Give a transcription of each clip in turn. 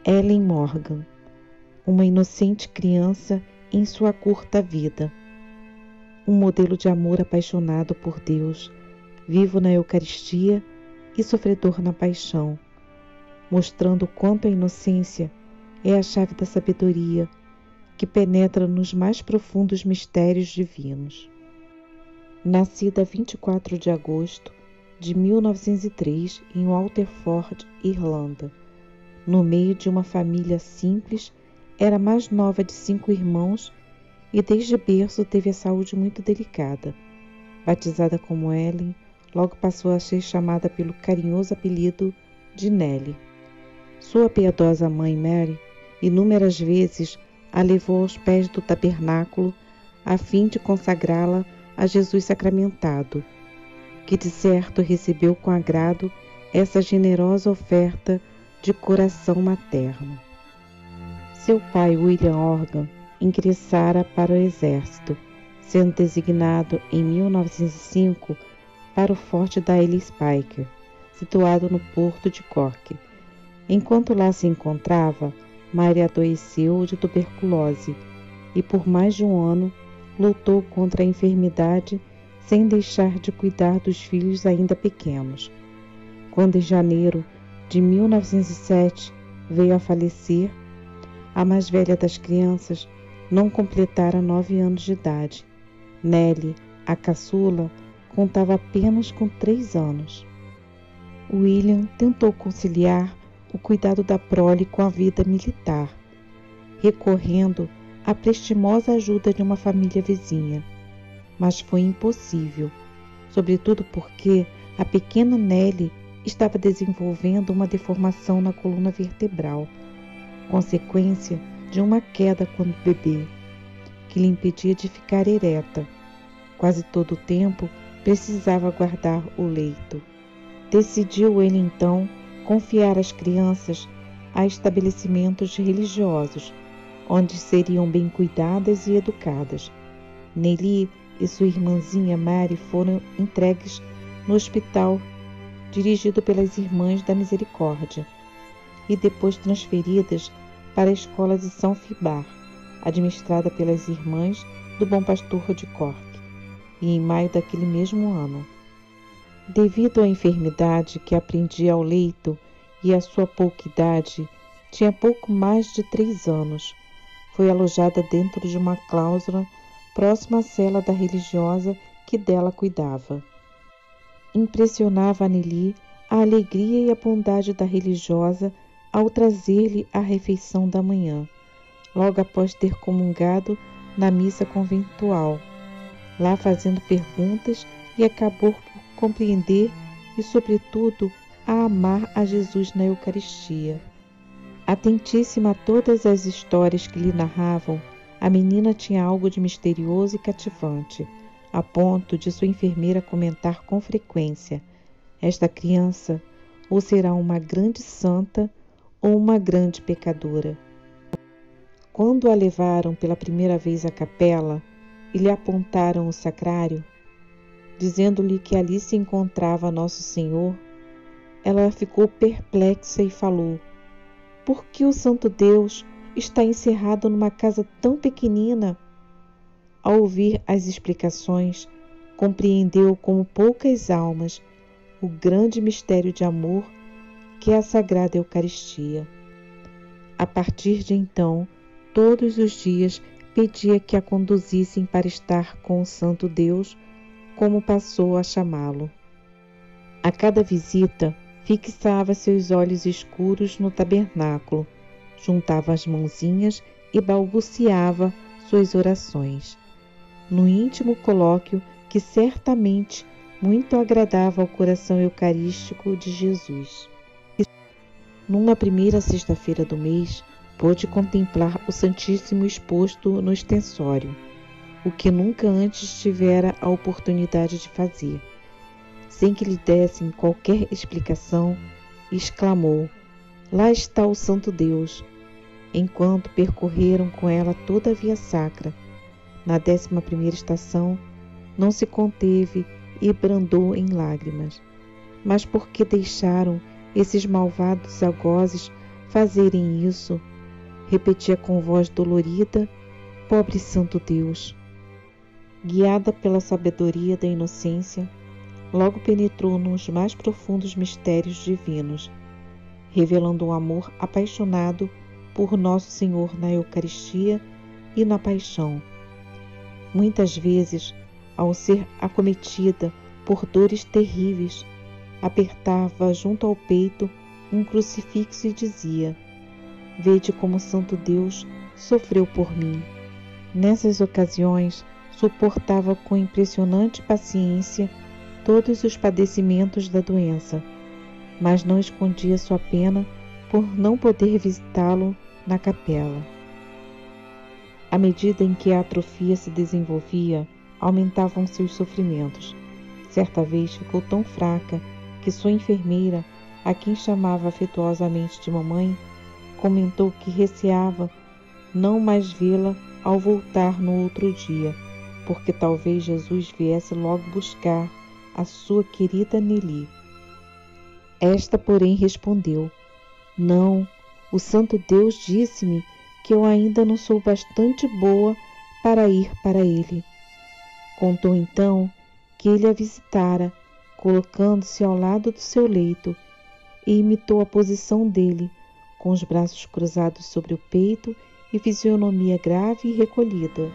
Ellen Morgan, uma inocente criança em sua curta vida. Um modelo de amor apaixonado por Deus, vivo na Eucaristia e sofredor na paixão, mostrando quanto a inocência é a chave da sabedoria que penetra nos mais profundos mistérios divinos. Nascida 24 de agosto de 1903 em Waterford, Irlanda, no meio de uma família simples, era a mais nova de 5 irmãos e desde berço teve a saúde muito delicada. Batizada como Ellen, logo passou a ser chamada pelo carinhoso apelido de Nellie. Sua piedosa mãe Mary inúmeras vezes a levou aos pés do tabernáculo a fim de consagrá-la a Jesus sacramentado, que de certo recebeu com agrado essa generosa oferta de coração materno. Seu pai, William Morgan, ingressara para o exército, sendo designado em 1905 para o forte da ilha Spiker, situado no porto de Cork. Enquanto lá se encontrava, Mary adoeceu de tuberculose e por mais de um ano lutou contra a enfermidade sem deixar de cuidar dos filhos ainda pequenos. Quando em janeiro de 1907 veio a falecer, a mais velha das crianças não completara 9 anos de idade. Nellie, a caçula, contava apenas com 3 anos. William tentou conciliar o cuidado da prole com a vida militar, recorrendo à prestimosa ajuda de uma família vizinha. Mas foi impossível, sobretudo porque a pequena Nellie estava desenvolvendo uma deformação na coluna vertebral, consequência de uma queda quando bebê, que lhe impedia de ficar ereta. Quase todo o tempo precisava guardar o leito. Decidiu ele então confiar as crianças a estabelecimentos religiosos, onde seriam bem cuidadas e educadas. Nellie e sua irmãzinha Mary foram entregues no hospital dirigido pelas Irmãs da Misericórdia e depois transferidas para a escola de São Fibar, administrada pelas Irmãs do Bom Pastor de Cork, e em maio daquele mesmo ano. Devido à enfermidade que aprendia ao leito e à sua pouca idade, tinha pouco mais de 3 anos. Foi alojada dentro de uma cláusula próxima à cela da religiosa que dela cuidava. Impressionava a Nellie a alegria e a bondade da religiosa ao trazer-lhe a refeição da manhã, logo após ter comungado na missa conventual, lá fazendo perguntas, e acabou por compreender e, sobretudo, a amar a Jesus na Eucaristia. Atentíssima a todas as histórias que lhe narravam, a menina tinha algo de misterioso e cativante, a ponto de sua enfermeira comentar com frequência: esta criança ou será uma grande santa ou uma grande pecadora. Quando a levaram pela primeira vez à capela e lhe apontaram o sacrário, dizendo-lhe que ali se encontrava Nosso Senhor, ela ficou perplexa e falou: por que o Santo Deus está encerrado numa casa tão pequenina? Ao ouvir as explicações, compreendeu como poucas almas o grande mistério de amor que é a Sagrada Eucaristia. A partir de então, todos os dias pedia que a conduzissem para estar com o Santo Deus, como passou a chamá-lo. A cada visita, fixava seus olhos escuros no tabernáculo, juntava as mãozinhas e balbuciava suas orações, no íntimo colóquio que certamente muito agradava ao coração eucarístico de Jesus. Numa primeira sexta-feira do mês, pôde contemplar o Santíssimo exposto no extensório, o que nunca antes tivera a oportunidade de fazer. Sem que lhe dessem qualquer explicação, exclamou: lá está o Santo Deus, enquanto percorreram com ela toda a via sacra. Na 11ª estação, não se conteve e brandou em lágrimas. Mas por que deixaram esses malvados algozes fazerem isso, repetia com voz dolorida: pobre Santo Deus. Guiada pela sabedoria da inocência, logo penetrou nos mais profundos mistérios divinos, revelando um amor apaixonado por Nosso Senhor na Eucaristia e na Paixão. Muitas vezes, ao ser acometida por dores terríveis, apertava junto ao peito um crucifixo e dizia: vede como Santo Deus sofreu por mim. Nessas ocasiões, suportava com impressionante paciência todos os padecimentos da doença, mas não escondia sua pena por não poder visitá-lo na capela. À medida em que a atrofia se desenvolvia, aumentavam seus sofrimentos. Certa vez ficou tão fraca que sua enfermeira, a quem chamava afetuosamente de mamãe, comentou que receava não mais vê-la ao voltar no outro dia, porque talvez Jesus viesse logo buscar a sua querida Nelly. Esta, porém, respondeu: não, o Santo Deus disse-me que eu ainda não sou bastante boa para ir para ele. Contou então que ele a visitara, colocando-se ao lado do seu leito, e imitou a posição dele, com os braços cruzados sobre o peito e fisionomia grave e recolhida.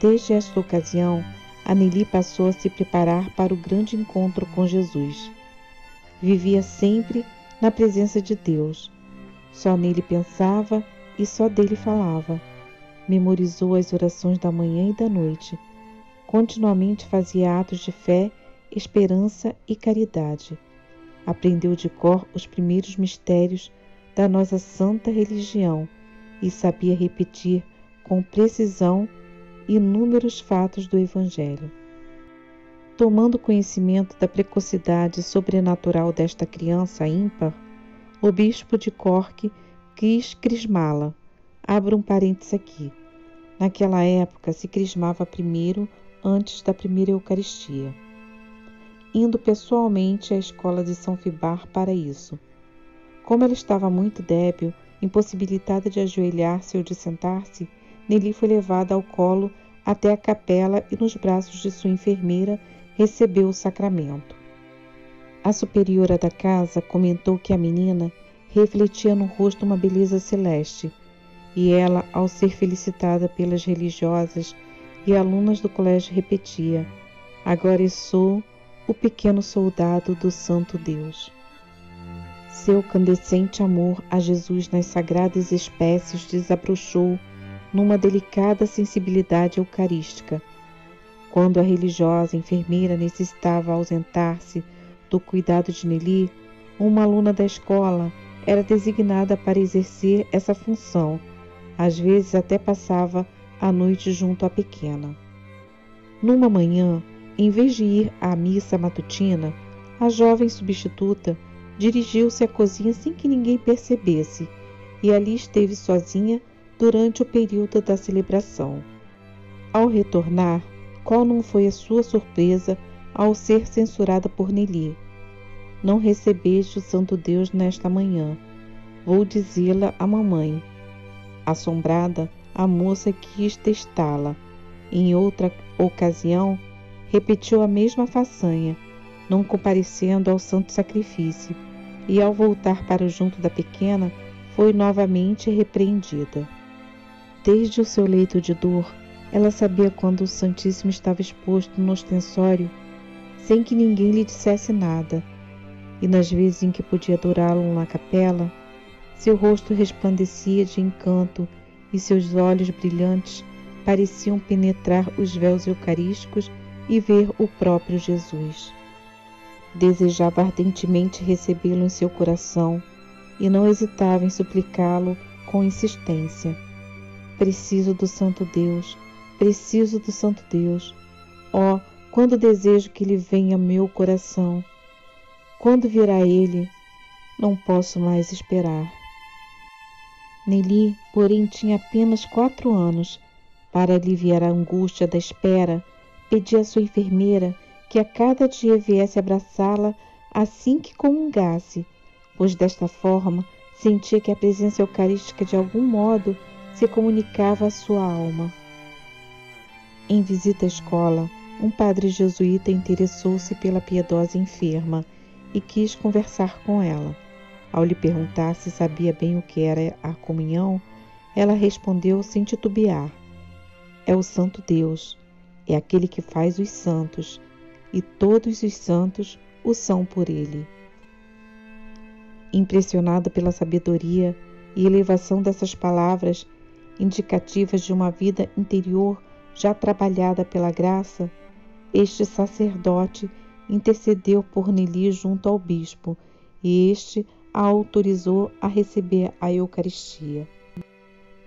Desde esta ocasião, a Nelly passou a se preparar para o grande encontro com Jesus. Vivia sempre na presença de Deus. Só nele pensava e só dele falava. Memorizou as orações da manhã e da noite. Continuamente fazia atos de fé, esperança e caridade. Aprendeu de cor os primeiros mistérios da nossa santa religião e sabia repetir com precisão inúmeros fatos do Evangelho. Tomando conhecimento da precocidade sobrenatural desta criança ímpar, o bispo de Cork quis crismá-la. Abro um parênteses aqui. Naquela época se crismava primeiro antes da primeira Eucaristia, indo pessoalmente à escola de São Fibar para isso. Como ela estava muito débil, impossibilitada de ajoelhar-se ou de sentar-se, Nelly foi levada ao colo até a capela e nos braços de sua enfermeira recebeu o sacramento. A superiora da casa comentou que a menina refletia no rosto uma beleza celeste, e ela, ao ser felicitada pelas religiosas e alunas do colégio, repetia: agora sou o pequeno soldado do Santo Deus. Seu candescente amor a Jesus nas sagradas espécies desabrochou numa delicada sensibilidade eucarística. Quando a religiosa enfermeira necessitava ausentar-se do cuidado de Nelly, uma aluna da escola era designada para exercer essa função. Às vezes até passava a noite junto à pequena. Numa manhã, em vez de ir à missa matutina, a jovem substituta dirigiu-se à cozinha sem que ninguém percebesse, e ali esteve sozinha durante o período da celebração. Ao retornar, qual não foi a sua surpresa ao ser censurada por Nelly? Não recebeste o Santo Deus nesta manhã. Vou dizê-la à mamãe. Assombrada, a moça quis testá-la. Em outra ocasião, repetiu a mesma façanha, não comparecendo ao santo sacrifício, e ao voltar para junto da pequena, foi novamente repreendida. Desde o seu leito de dor, ela sabia quando o Santíssimo estava exposto no ostensório, sem que ninguém lhe dissesse nada, e nas vezes em que podia adorá-lo na capela, seu rosto resplandecia de encanto e seus olhos brilhantes pareciam penetrar os véus eucarísticos e ver o próprio Jesus. Desejava ardentemente recebê-lo em seu coração e não hesitava em suplicá-lo com insistência. Preciso do Santo Deus, preciso do Santo Deus. Oh, quando desejo que ele venha ao meu coração. Quando virá ele? Não posso mais esperar. Nelly, porém, tinha apenas 4 anos. Para aliviar a angústia da espera, pedia à sua enfermeira que a cada dia viesse abraçá-la assim que comungasse, pois desta forma sentia que a presença eucarística de algum modo se comunicava à sua alma. Em visita à escola, um padre jesuíta interessou-se pela piedosa enferma e quis conversar com ela. Ao lhe perguntar se sabia bem o que era a comunhão, ela respondeu sem titubear: é o Santo Deus, é aquele que faz os santos, e todos os santos o são por ele. Impressionado pela sabedoria e elevação dessas palavras, indicativas de uma vida interior já trabalhada pela graça, este sacerdote intercedeu por Nelly junto ao bispo, e este a autorizou a receber a Eucaristia.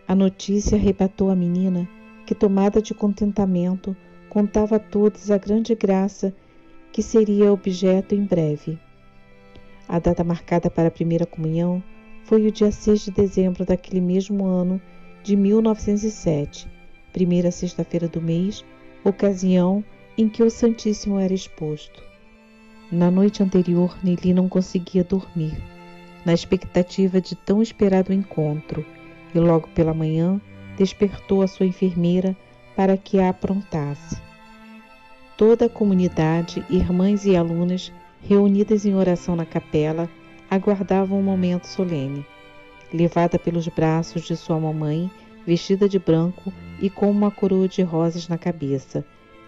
A notícia arrebatou a menina, que, tomada de contentamento, contava a todos a grande graça que seria objeto em breve. A data marcada para a primeira comunhão foi o dia 6 de dezembro daquele mesmo ano de 1907, primeira sexta-feira do mês, ocasião em que o Santíssimo era exposto. Na noite anterior, Nelly não conseguia dormir, na expectativa de tão esperado encontro, e logo pela manhã despertou a sua enfermeira para que a aprontasse. Toda a comunidade, irmãs e alunas, reunidas em oração na capela, aguardavam um momento solene. Levada pelos braços de sua mamãe, vestida de branco e com uma coroa de rosas na cabeça,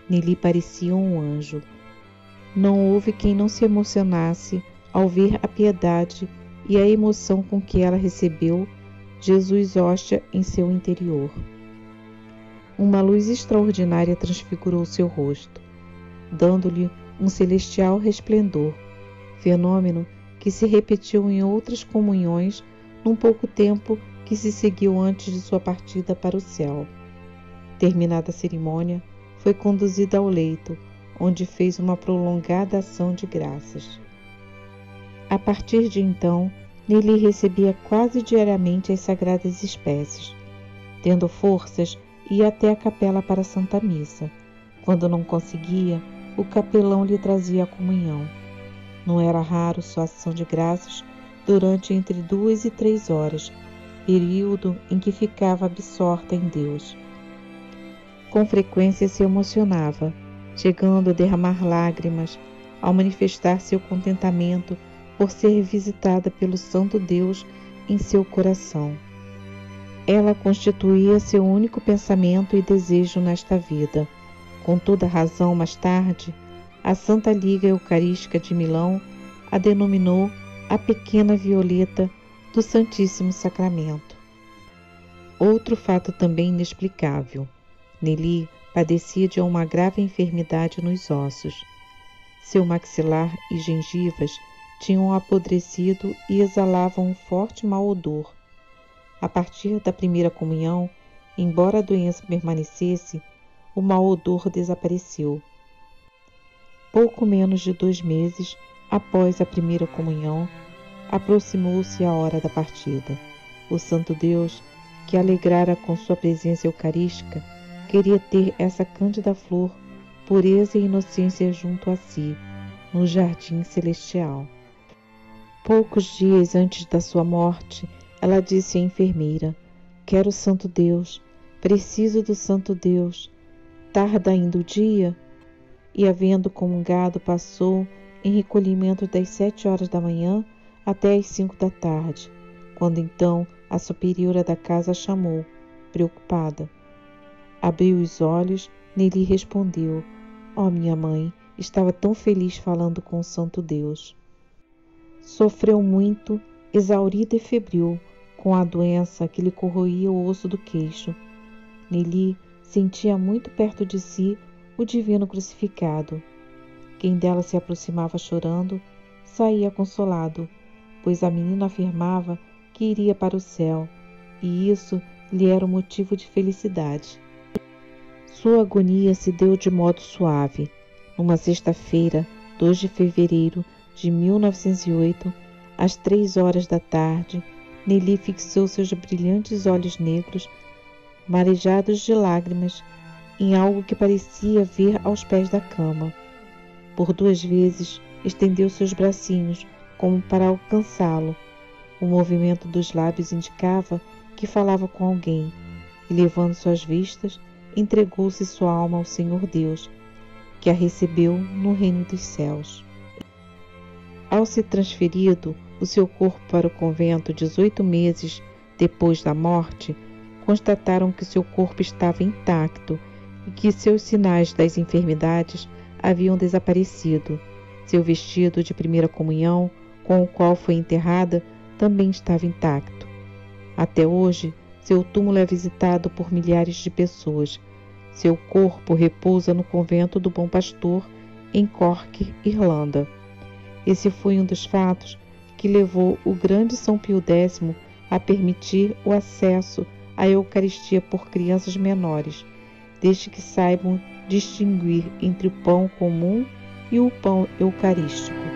Nelly parecia um anjo. Não houve quem não se emocionasse ao ver a piedade e a emoção com que ela recebeu Jesus hóstia em seu interior. Uma luz extraordinária transfigurou seu rosto, dando-lhe um celestial resplendor, fenômeno que se repetiu em outras comunhões num pouco tempo que se seguiu antes de sua partida para o céu. Terminada a cerimônia, foi conduzida ao leito, onde fez uma prolongada ação de graças. A partir de então, Nelly recebia quase diariamente as sagradas espécies. Tendo forças, ia até a capela para a Santa Missa. Quando não conseguia, o capelão lhe trazia a comunhão. Não era raro sua ação de graças durante entre 2 e 3 horas, período em que ficava absorta em Deus. Com frequência se emocionava, chegando a derramar lágrimas ao manifestar seu contentamento por ser visitada pelo Santo Deus em seu coração. Ela constituía seu único pensamento e desejo nesta vida. Com toda razão, mais tarde, a Santa Liga Eucarística de Milão a denominou a Pequena Violeta do Santíssimo Sacramento. Outro fato também inexplicável. Nelly padecia de uma grave enfermidade nos ossos. Seu maxilar e gengivas tinham apodrecido e exalavam um forte mau odor. A partir da primeira comunhão, embora a doença permanecesse, o mau odor desapareceu. Pouco menos de 2 meses após a primeira comunhão, aproximou-se a hora da partida. O Santo Deus, que alegrara com sua presença eucarística, queria ter essa cândida flor, pureza e inocência junto a si, no jardim celestial. Poucos dias antes da sua morte, ela disse à enfermeira: quero o Santo Deus, preciso do Santo Deus. Tarda ainda o dia? E, havendo comungado, passou em recolhimento das 7 horas da manhã até as 5 da tarde, quando então a superiora da casa a chamou, preocupada. Abriu os olhos, Nelly respondeu: ó, minha mãe, estava tão feliz falando com o Santo Deus. Sofreu muito, exaurida e febril, com a doença que lhe corroía o osso do queixo. Nelly sentia muito perto de si o divino crucificado. Quem dela se aproximava chorando, saía consolado, pois a menina afirmava que iria para o céu, e isso lhe era um motivo de felicidade. Sua agonia se deu de modo suave. Numa sexta-feira, 2 de fevereiro de 1908, às 3 horas da tarde, Nelly fixou seus brilhantes olhos negros, marejados de lágrimas, em algo que parecia ver aos pés da cama. Por 2 vezes estendeu seus bracinhos, como para alcançá-lo, O movimento dos lábios indicava que falava com alguém, e levando suas vistas, entregou-se sua alma ao Senhor Deus, que a recebeu no reino dos céus. Ao ser transferido o seu corpo para o convento 18 meses depois da morte, constataram que seu corpo estava intacto e que seus sinais das enfermidades haviam desaparecido. Seu vestido de primeira comunhão, com o qual foi enterrada, também estava intacto. Até hoje, seu túmulo é visitado por milhares de pessoas. Seu corpo repousa no convento do Bom Pastor, em Cork, Irlanda. Esse foi um dos fatos que levou o grande São Pio X a permitir o acesso à Eucaristia por crianças menores, desde que saibam distinguir entre o pão comum e o pão eucarístico.